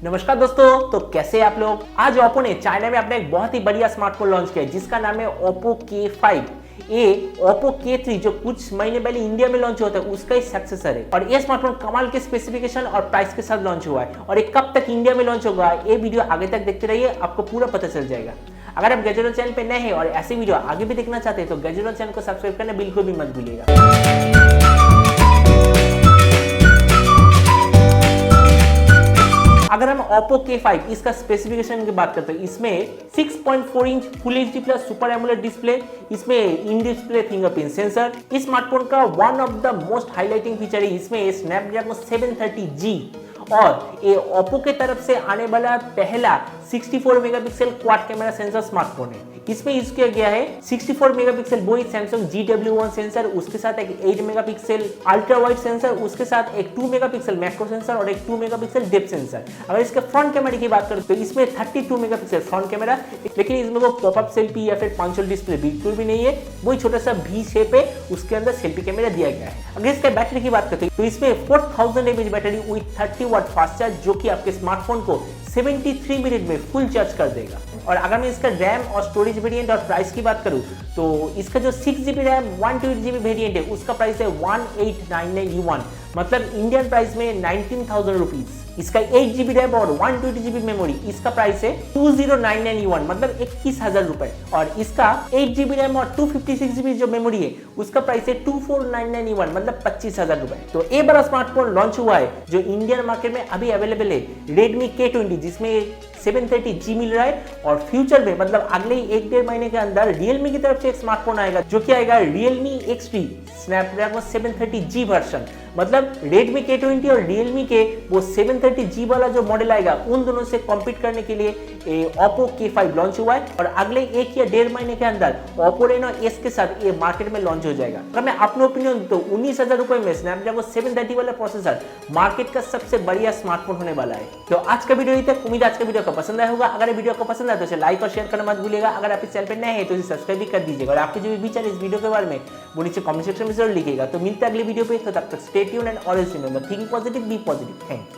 नमस्कार दोस्तों, तो कैसे आप लोग। आज ओप्पो ने चाइना में अपना एक बहुत ही बढ़िया स्मार्टफोन लॉन्च किया है जिसका नाम है ओप्पो K5। ये ओप्पो K3 जो कुछ महीने पहले इंडिया में लॉन्च हुआ था उसका ही सक्सेसर है और ये स्मार्टफोन कमाल के स्पेसिफिकेशन और प्राइस के साथ लॉन्च हुआ है। और ये कब तक इंडिया में लॉन्च होगा ये वीडियो आगे तक देखते रहिए, आपको पूरा पता चल जाएगा। अगर आप गैजेट चैनल पे नए हैं और ऐसे वीडियो आगे भी देखना चाहते हैं तो गैजेट चैनल को सब्सक्राइब करना बिल्कुल भी मत भूलिएगा। अगर हम Oppo K5 इसका स्पेसिफिकेशन की बात करते हैं, इसमें 6.4 inch full HD plus super AMOLED display, इसमें इन डिस्प्ले फिंगरप्रिंट सेंसर। इस स्मार्टफोन का one of the most highlighting feature है इसमें स्नैपड्रैगन 730G और ये Oppo के तरफ से आने वाला पहला 64 megapixel quad camera sensor smartphone है। इसमें यूज किया गया है 64 मेगापिक्सल वही सैमसंग GW1 सेंसर, उसके साथ एक 8 मेगापिक्सल अल्ट्रा वाइड सेंसर, उसके साथ एक 2 मेगापिक्सल मैक्रो सेंसर और एक 2 मेगापिक्सल डेप्थ सेंसर। अगर इसके फ्रंट कैमरे की बात करें तो इसमें 32 मेगापिक्सल फ्रंट कैमरा, लेकिन इसमें वो पॉपअप सेल्फी या फिर पंचुअल डिस्प्ले बिल्कुल भी नहीं है, वही छोटा सा V शेप है, उसके अंदर सेल्फी कैमरा दिया गया है। अगर इसके बैटरी की बात करते हैं तो इसमें 4000 mAh battery with 30 watt fast charge जो कि आपके स्मार्टफोन को 73 मिनट में फुल चार्ज कर देगा। और अगर मैं इसका रैम और स्टोरेज वेरिएंट और प्राइस की बात करूं तो इसका जो 6GB रैम 128GB वेरिएंट है उसका प्राइस है 1899 युआन, मतलब इंडियन प्राइस में 19,000 रुपीज। इसका 8GB रैम और 120GB मेमोरी इसका प्राइस है 2099 युआन, मतलब 21,000 रुपए। और इसका 8GB रैम और 256GB जो मेमोरी है उसका प्राइस है 2499 युआन, मतलब 25,000 रुपए। तो ये बड़ा स्मार्टफोन लॉन्च हुआ है जो इंडियन मार्केट में अभी अवेलेबल है Redmi K20 जिसमें 730G मिल रहा है। और फ्यूचर में मतलब अगले 1-1.5 महीने के अंदर Realme की तरफ से एक स्मार्टफोन आएगा जो कि आएगा Realme X3 Snapdragon 730G version, मतलब Redmi K20 और Realme के वो 730G वाला जो मॉडल आएगा उन दोनों से कॉम्पीट करने के लिए Oppo K5 लॉन्च हुआ है। और अगले 1 या 1.5 महीने के अंदर Oppo Reno S के साथ ये मार्केट में लॉन्च हो जाएगा। अगर मैं अपने ओपिनियन तो 19,000 रुपए में स्नैपड्रैगन 730 वाला प्रोसेसर मार्केट का सबसे बढ़िया स्मार्टफोन होने वाला है। तो आज का वीडियो तक, उम्मीद आज का वीडियो को पसंद आया होगा। अगर वीडियो को पसंद आए तो इसे लाइक और शेयर करना मत भूलिएगा। अगर आप इस चैनल पर नए हैं तो इसे सब्सक्राइब भी कर दीजिएगा और आपके जो भी विचार इस वीडियो के बारे में वो नीचे कमेंट सेक्शन में जरूर लिखिएगा। तो मिलते हैं अगले वीडियो पे, तो तब तक stay tuned and always remember think positive, be positive. Thank you.